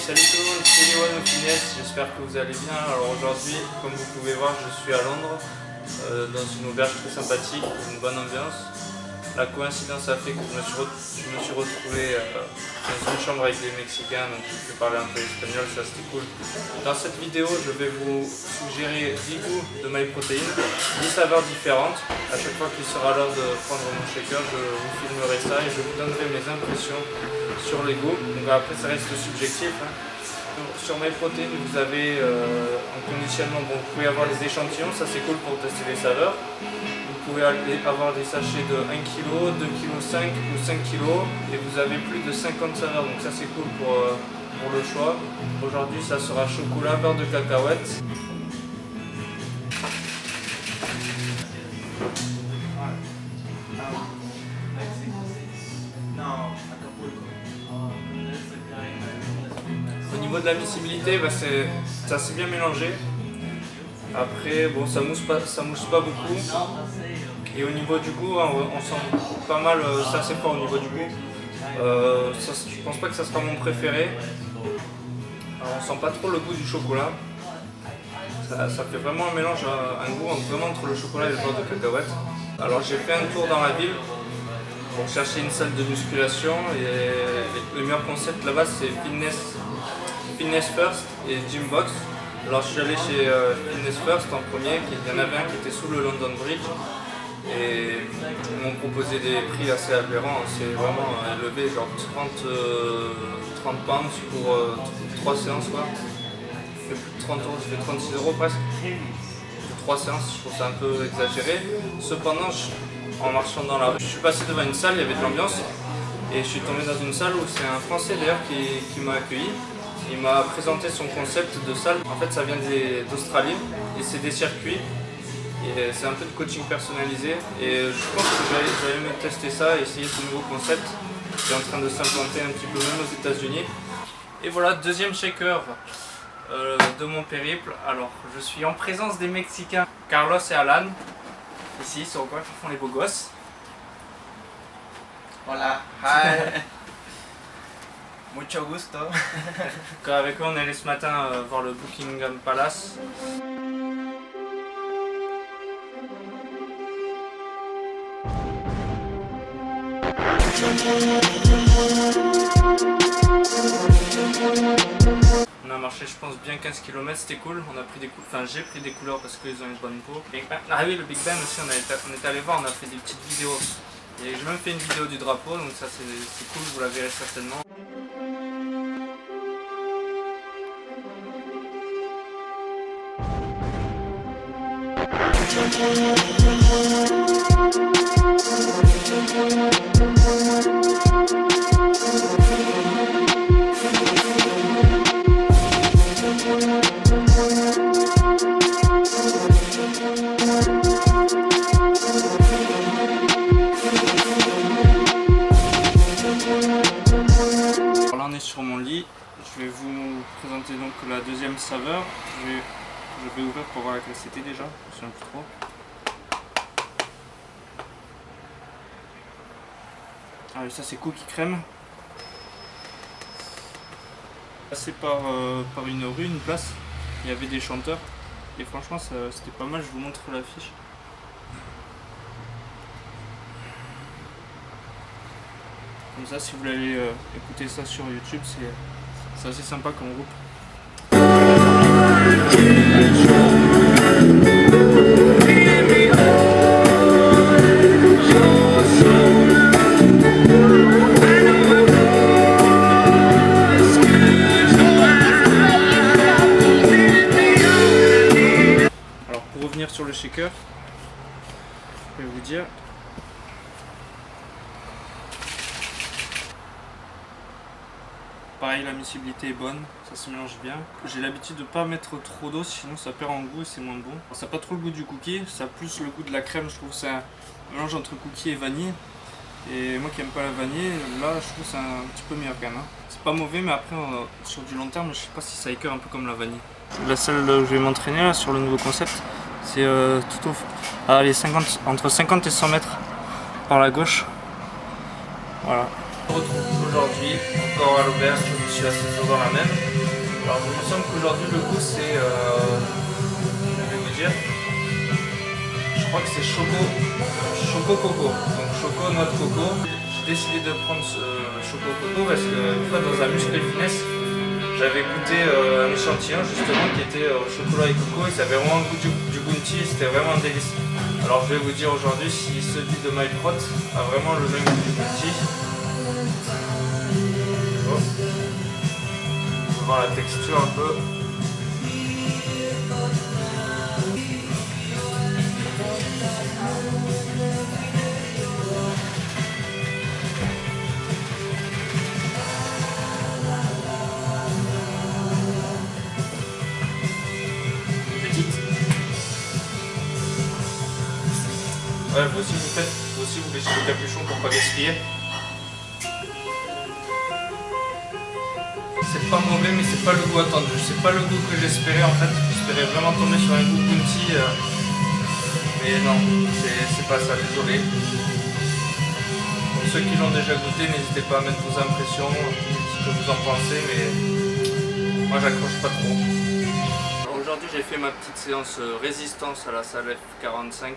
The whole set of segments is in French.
Salut tout le monde, c'est Léon au Finesse, j'espère que vous allez bien. Alors aujourd'hui, comme vous pouvez voir, je suis à Londres, dans une auberge très sympathique, une bonne ambiance. La coïncidence a fait que je me suis retrouvé dans une chambre avec des Mexicains, donc je peux parler un peu espagnol, ça c'était cool. Dans cette vidéo, je vais vous suggérer 10 goûts de MyProtein, 10 saveurs différentes. À chaque fois qu'il sera l'heure de prendre mon shaker, je vous filmerai ça et je vous donnerai mes impressions sur les goûts. Donc après ça reste subjectif. Sur MyProtein, vous avez en conditionnement, bon, vous pouvez avoir les échantillons, ça c'est cool pour tester les saveurs. Vous pouvez avoir des sachets de 1 kg, 2,5 kg ou 5 kg et vous avez plus de 50 saveurs, donc ça c'est cool pour le choix. Aujourd'hui ça sera chocolat, beurre de cacahuète. Au niveau de la miscibilité, c'est assez bien mélangé. Après, bon, ça mousse pas beaucoup. Et au niveau du goût, on sent pas mal, c'est assez fort au niveau du goût. Je pense pas que ça sera mon préféré. Alors, on sent pas trop le goût du chocolat. Ça fait vraiment un mélange, un goût vraiment entre le chocolat et le beurre de cacahuète. Alors j'ai fait un tour dans la ville pour chercher une salle de musculation et le meilleur concept là-bas c'est Fitness First et Gymbox. Alors je suis allé chez Fitness First en premier, il y en avait un qui était sous le London Bridge et ils m'ont proposé des prix assez aberrants, c'est vraiment élevé, genre 30 pounds pour 3 séances quoi. Ça fait plus de 30 euros, ça fait 36 euros presque. Pour 3 séances, je trouve ça un peu exagéré. Cependant, en marchant dans la rue, je suis passé devant une salle, il y avait de l'ambiance et je suis tombé dans une salle où c'est un Français d'ailleurs qui m'a accueilli. Il m'a présenté son concept de salle. En fait, ça vient d'Australie et c'est des circuits. Et c'est un peu de coaching personnalisé. Et je pense que j'allais me tester ça et essayer ce nouveau concept qui est en train de s'implanter un petit peu même aux États-Unis. Et voilà, deuxième shaker de mon périple. Alors, je suis en présence des Mexicains Carlos et Alan. Ici, sur le coin, qui font les beaux gosses. Hola, hi. Mucho gusto. Avec eux, on est allé ce matin voir le Buckingham Palace. On a marché, je pense, bien 15 km, c'était cool. On a pris des j'ai pris des couleurs parce qu'ils ont une bonne peau. Ah oui, le Big Ben aussi, on est allé voir, on a fait des petites vidéos. Et j'ai même fait une vidéo du drapeau, donc ça c'est cool, vous la verrez certainement. Alors là on est sur mon lit, je vais vous présenter donc la deuxième saveur. Je vais ouvrir pour voir laquelle c'était déjà, je ne sais plus trop. Ah et ça c'est cookie crème. Passé par une rue, une place, il y avait des chanteurs et franchement c'était pas mal, je vous montre l'affiche. Comme ça si vous voulez aller écouter ça sur YouTube, c'est assez sympa comme groupe. Alors pour revenir sur le shaker, je vais vous dire. Pareil, la miscibilité est bonne, ça se mélange bien. J'ai l'habitude de ne pas mettre trop d'eau, sinon ça perd en goût et c'est moins bon. Alors, ça n'a pas trop le goût du cookie, ça a plus le goût de la crème, je trouve que c'est un mélange entre cookie et vanille. Et moi qui n'aime pas la vanille, là je trouve que c'est un petit peu meilleur quand même. C'est pas mauvais, mais après sur du long terme, je sais pas si ça écœure un peu comme la vanille. La salle où je vais m'entraîner là sur le nouveau concept, c'est tout entre 50 et 100 mètres par la gauche. Voilà. On retrouve aujourd'hui, encore à l'auberge, je me suis assis toujours dans la même. Alors il me semble qu'aujourd'hui le goût c'est, je vais vous dire, je crois que c'est choco coco, donc choco noix de coco. J'ai décidé de prendre ce choco coco parce qu'une fois dans un muscle finesse, j'avais goûté un échantillon justement qui était au chocolat et coco et ça avait vraiment le goût du bounty et c'était vraiment un délice. Alors je vais vous dire aujourd'hui si celui de Myprot a vraiment le même goût du bounty. Oh. On va voir la texture un peu. Ouais, vous aussi vous faites, vous aussi vous laissez le capuchon pour pas gaspiller. C'est pas mauvais mais c'est pas le goût attendu, c'est pas le goût que j'espérais en fait. J'espérais vraiment tomber sur un goût bounty, mais non, c'est pas ça, désolé. Pour ceux qui l'ont déjà goûté, n'hésitez pas à mettre vos impressions, ce que vous en pensez, mais moi j'accroche pas trop. Aujourd'hui j'ai fait ma petite séance résistance à la salle F45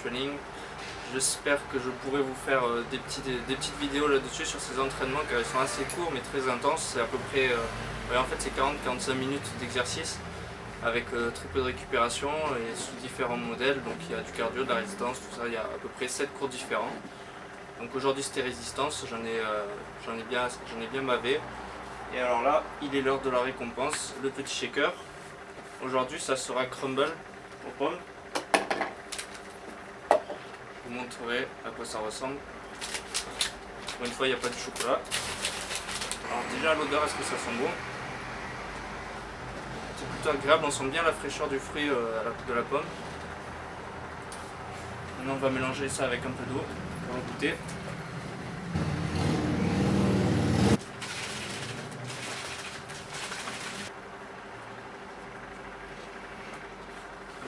training. J'espère que je pourrai vous faire des petites vidéos là-dessus sur ces entraînements car ils sont assez courts mais très intenses. C'est à peu près, en fait c'est 40-45 minutes d'exercice avec très peu de récupération et sous différents modèles. Donc il y a du cardio, de la résistance, tout ça, il y a à peu près 7 cours différents. Donc aujourd'hui c'était résistance, j'en ai bien bavé. Et alors là, il est l'heure de la récompense, le petit shaker. Aujourd'hui ça sera crumble aux pommes. Je vous montrerai à quoi ça ressemble. Pour une fois, il n'y a pas de chocolat. Alors déjà, l'odeur, est-ce que ça sent bon? C'est plutôt agréable, on sent bien la fraîcheur du fruit de la pomme. Maintenant, on va mélanger ça avec un peu d'eau. On va goûter.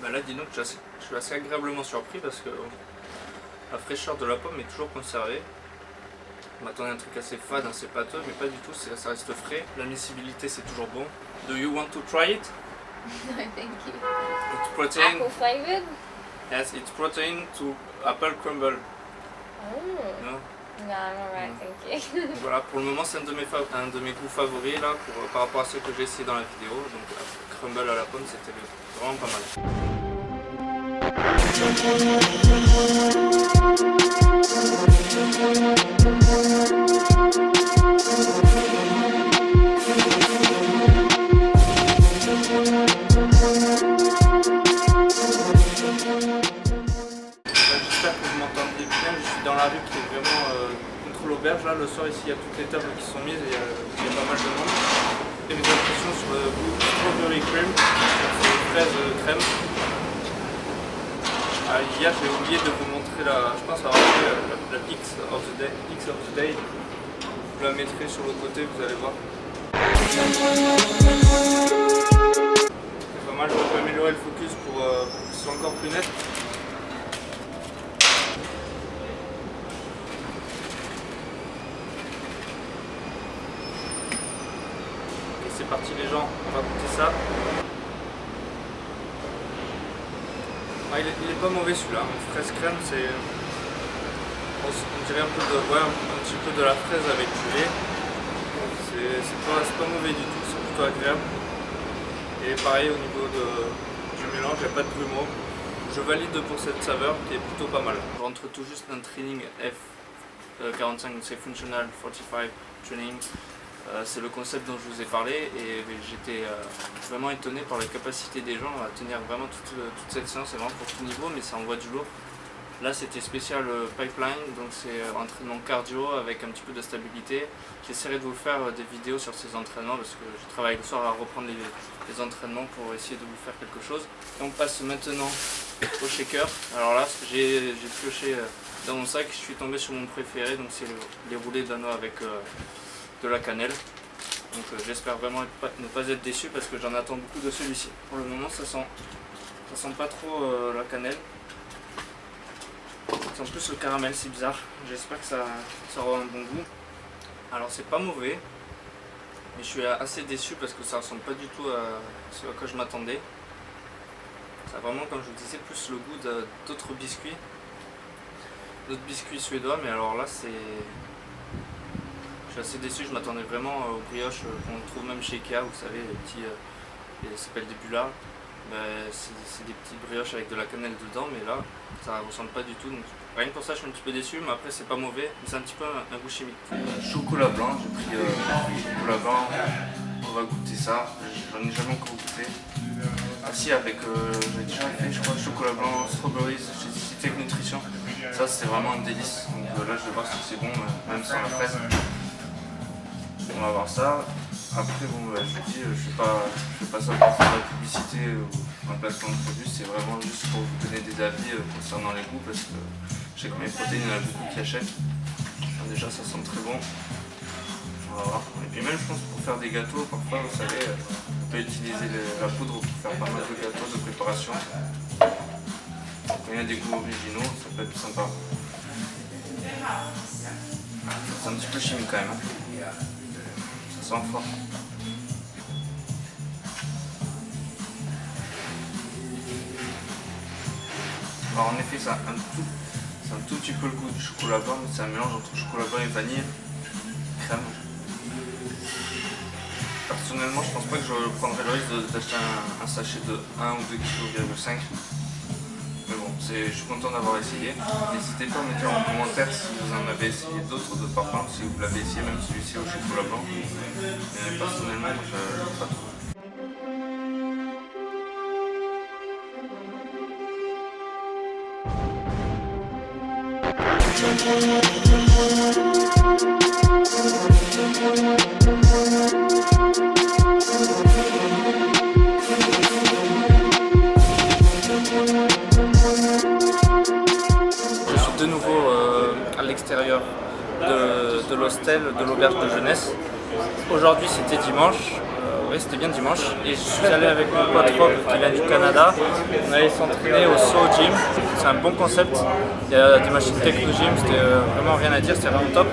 Ben là, dis donc, je suis assez agréablement surpris parce que la fraîcheur de la pomme est toujours conservée. On m'attendait à un truc assez fade, assez pâteux, mais pas du tout, ça reste frais. La miscibilité c'est toujours bon. Do you want to try it? No, thank you. It's protein. Apple flavored? Yes, it's protein to apple crumble. Oh. No? No, I'm alright, thank you. Voilà, pour le moment c'est un de mes goûts favoris là, par rapport à ce que j'ai essayé dans la vidéo. Donc crumble à la pomme c'était vraiment pas mal. J'espère que vous m'entendez bien, je suis dans la rue qui est vraiment contre l'auberge. Là, le soir ici il y a toutes les tables qui sont mises et il y a pas mal de monde. Et mes impressions sur le goût strawberry cream, c'est fraise crème. Hier j'ai oublié de vous montrer je pense avoir fait la Pix of the Day. Je la mettrai sur le côté, vous allez voir. C'est pas mal, je peux améliorer le focus pour que ce soit encore plus net. Et c'est parti les gens, on va goûter ça. Ah, il est pas mauvais celui-là, fraise crème, c'est. On dirait un petit peu de la fraise avec du lait. C'est pas mauvais du tout, c'est plutôt agréable. Et pareil au niveau du mélange, il n'y a pas de grumeaux. Je valide pour cette saveur qui est plutôt pas mal. Je rentre tout juste d'un training F45, c'est Functional 45 Training. C'est le concept dont je vous ai parlé et j'étais vraiment étonné par la capacité des gens à tenir vraiment toute cette séance. C'est vraiment pour tout niveau, mais ça envoie du lourd. Là c'était spécial pipeline, donc c'est entraînement cardio avec un petit peu de stabilité. J'essaierai de vous faire des vidéos sur ces entraînements parce que je travaille le soir à reprendre les entraînements pour essayer de vous faire quelque chose. Et on passe maintenant au shaker. Alors là j'ai pioché dans mon sac, je suis tombé sur mon préféré, donc c'est les roulés danois avec de la cannelle. Donc j'espère vraiment ne pas être déçu parce que j'en attends beaucoup de celui-ci. Pour le moment ça sent pas trop la cannelle. Ça sent plus le caramel, c'est bizarre. J'espère que ça aura un bon goût. Alors c'est pas mauvais, mais je suis assez déçu parce que ça ressemble pas du tout à ce à quoi je m'attendais. Ça a vraiment, comme je vous disais, plus le goût d'autres biscuits suédois, mais alors là c'est... Je suis assez déçu, je m'attendais vraiment aux brioches qu'on trouve même chez Ikea, vous savez, les petits... ça s'appelle des bullards. C'est des petites brioches avec de la cannelle dedans, mais là ça ressemble pas du tout, donc rien que pour ça je suis un petit peu déçu, mais après c'est pas mauvais, mais c'est un petit peu un goût chimique. Chocolat blanc, j'ai pris chocolat blanc, on va goûter ça, j'en ai jamais encore goûté. Ah si, avec, j'ai déjà fait je crois chocolat blanc, strawberries, chez Citec Nutrition, ça c'est vraiment un délice, donc là je vais voir si c'est bon, même sans la fraise. On va voir ça. Après, bon, je vous dis, je fais pas ça pour faire de la publicité ou un placement de produit, c'est vraiment juste pour vous donner des avis concernant les goûts parce que je sais que mes protéines, il y en a beaucoup qui achètent. Alors déjà, ça sent très bon. On va voir. Et puis même, je pense, pour faire des gâteaux, parfois, vous savez, on peut utiliser la poudre pour faire pas mal de gâteaux de préparation. Quand il y a des goûts originaux, ça peut être sympa. C'est un petit peu chimique quand même. Ça sent fort. Alors en effet, c'est un tout petit peu le goût du chocolat blanc, mais c'est un mélange entre chocolat blanc et vanille, crème. Personnellement, je pense pas que je prendrais le risque d'acheter un sachet de 1 ou 2,5 kg. Mais bon, je suis content d'avoir essayé. N'hésitez pas à me dire en commentaire si vous en avez essayé d'autres de parfums, si vous l'avez essayé, même celui-ci au chocolat blanc. Mais personnellement, je n'aime pas trop. Je suis de nouveau à l'extérieur de l'hostel, de l'auberge de jeunesse. Aujourd'hui c'était dimanche, oui c'était bien dimanche, et je suis allé avec mon pote Rob qui vient du Canada. On allait s'entraîner au Soho Gym, c'est un bon concept, il y a des machines Techno Gym, c'était vraiment rien à dire, c'était vraiment top.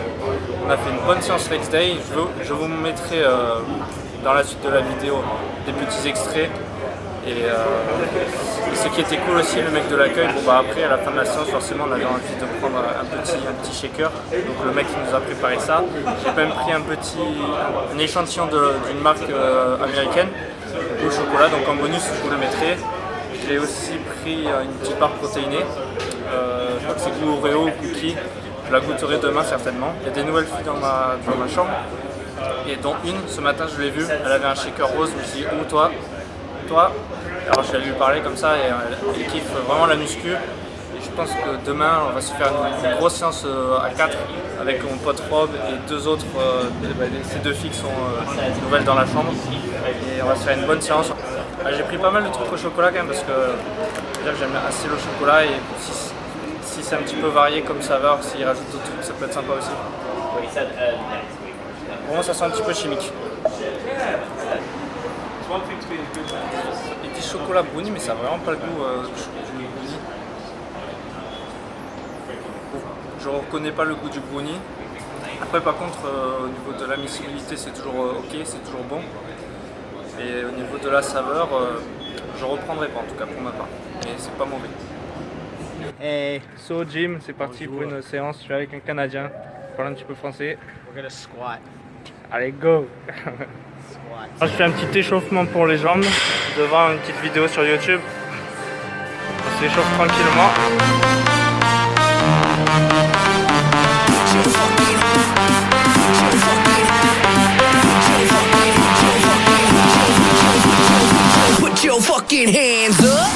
On a fait une bonne séance Legs Day, je vous mettrai dans la suite de la vidéo des petits extraits. Et ce qui était cool aussi, le mec de l'accueil, bon bah après à la fin de la séance forcément on avait envie de prendre un petit shaker, donc le mec qui nous a préparé ça. J'ai même pris un échantillon d'une marque américaine au chocolat, donc en bonus je vous le mettrai. J'ai aussi pris une petite barre protéinée, je crois que c'est goût Oreo ou cookie, je la goûterai demain certainement. Il y a des nouvelles filles dans ma chambre, et dont une, ce matin je l'ai vue, elle avait un shaker rose, je me suis dit où toi? Alors je vais lui parler comme ça et elle kiffe vraiment la muscu. Et je pense que demain on va se faire une grosse séance à 4 avec mon pote Rob et deux autres, ces deux filles qui sont nouvelles dans la chambre. Et on va se faire une bonne séance. J'ai pris pas mal de trucs au chocolat quand même parce que j'aime assez le chocolat et si c'est un petit peu varié comme saveur, s'il rajoute d'autres trucs ça peut être sympa aussi. Pour moi ça sent un petit peu chimique. Il dit chocolat brownie, mais ça n'a vraiment pas le goût du brownie. Je ne reconnais pas le goût du brownie. Après, par contre, au niveau de la miscibilité, c'est toujours ok, c'est toujours bon. Et au niveau de la saveur, je reprendrai pas en tout cas pour ma part. Mais c'est pas mauvais. Hey, Soho Gym, c'est parti pour une séance. Je suis avec un Canadien. Je parle un petit peu français. We're gonna squat. Allez, go! Je fais un petit échauffement pour les jambes devant une petite vidéo sur YouTube. On s'échauffe tranquillement. Put your fucking hands up.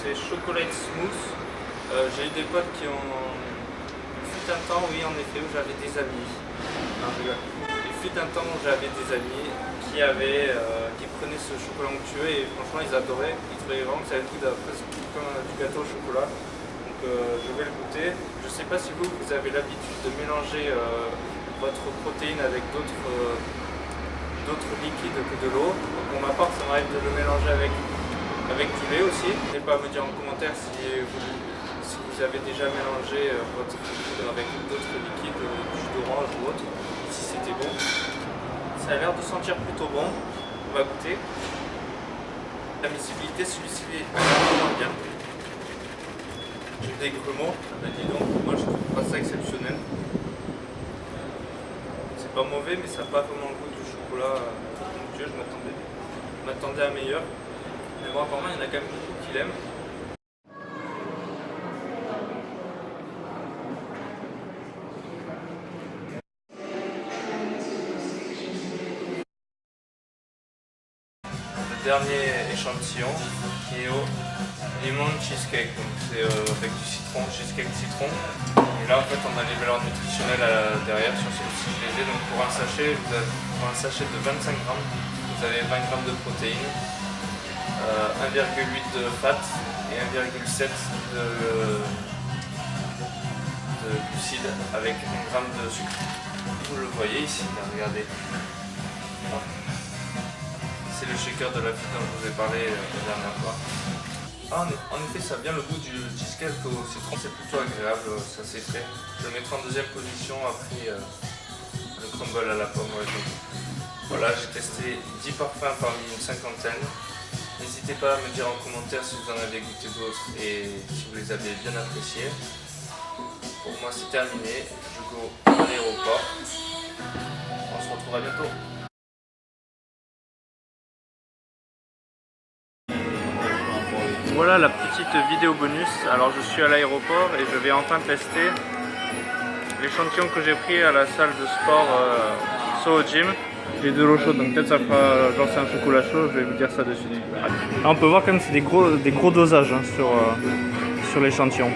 c'est chocolate smooth. J'ai eu des potes qui ont... Il fut un temps, oui en effet, où j'avais des amis. Non, je rigole. Il fut un temps où j'avais des amis qui prenaient ce chocolat onctueux et franchement ils adoraient. Ils trouvaient vraiment que ça avait le goût presque comme du gâteau au chocolat. Donc je vais le goûter. Je ne sais pas si vous avez l'habitude de mélanger votre protéine avec d'autres liquides que de l'eau. Pour ma part, ça m'arrive de le mélanger avec du lait aussi. N'hésitez pas à me dire en commentaire si vous avez déjà mélangé votre poudre avec d'autres liquides, du jus d'orange ou autre, si c'était bon. Ça a l'air de sentir plutôt bon. On va goûter. La miscibilité, celui-ci est vraiment bien. Des grumeaux, ben dis donc, moi je trouve pas ça exceptionnel. C'est pas mauvais, mais ça n'a pas vraiment le goût du chocolat onctueux. Je m'attendais à meilleur. Mais bon, apparemment, il y en a quand même beaucoup qui l'aiment. Le dernier échantillon qui est au lemon cheesecake, donc c'est avec du citron, cheesecake citron. Et là en fait on a les valeurs nutritionnelles derrière sur celui-ci je les ai. Donc pour un sachet de 25 grammes, vous avez 20 grammes de protéines, 1,8 de fat et 1,7 de glucides avec 1 gramme de sucre. Vous le voyez ici, là, regardez. C'est le shaker de la fille dont je vous ai parlé la dernière fois. Ah, en effet, ça a bien le goût du cheesecake au citron, c'est plutôt agréable, ça c'est frais. Je le mettrai en deuxième position après le crumble à la pomme. Ouais, donc. Voilà, j'ai testé 10 parfums parmi une cinquantaine. N'hésitez pas à me dire en commentaire si vous en avez goûté d'autres et si vous les avez bien appréciés. Pour moi c'est terminé, je go à l'aéroport. On se retrouve à bientôt. Voilà la petite vidéo bonus. Alors je suis à l'aéroport et je vais enfin tester l'échantillon que j'ai pris à la salle de sport Soho Gym. J'ai de l'eau chaude donc peut-être ça fera genre c'est un chocolat chaud, je vais vous dire ça de suite. Là on peut voir quand même c'est des gros dosages hein, sur l'échantillon.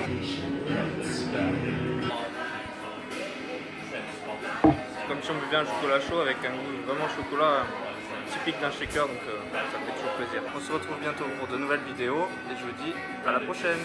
Comme si on buvait un chocolat chaud avec un goût vraiment chocolat typique d'un shaker, donc ça fait toujours plaisir. On se retrouve bientôt pour de nouvelles vidéos et je vous dis à la prochaine.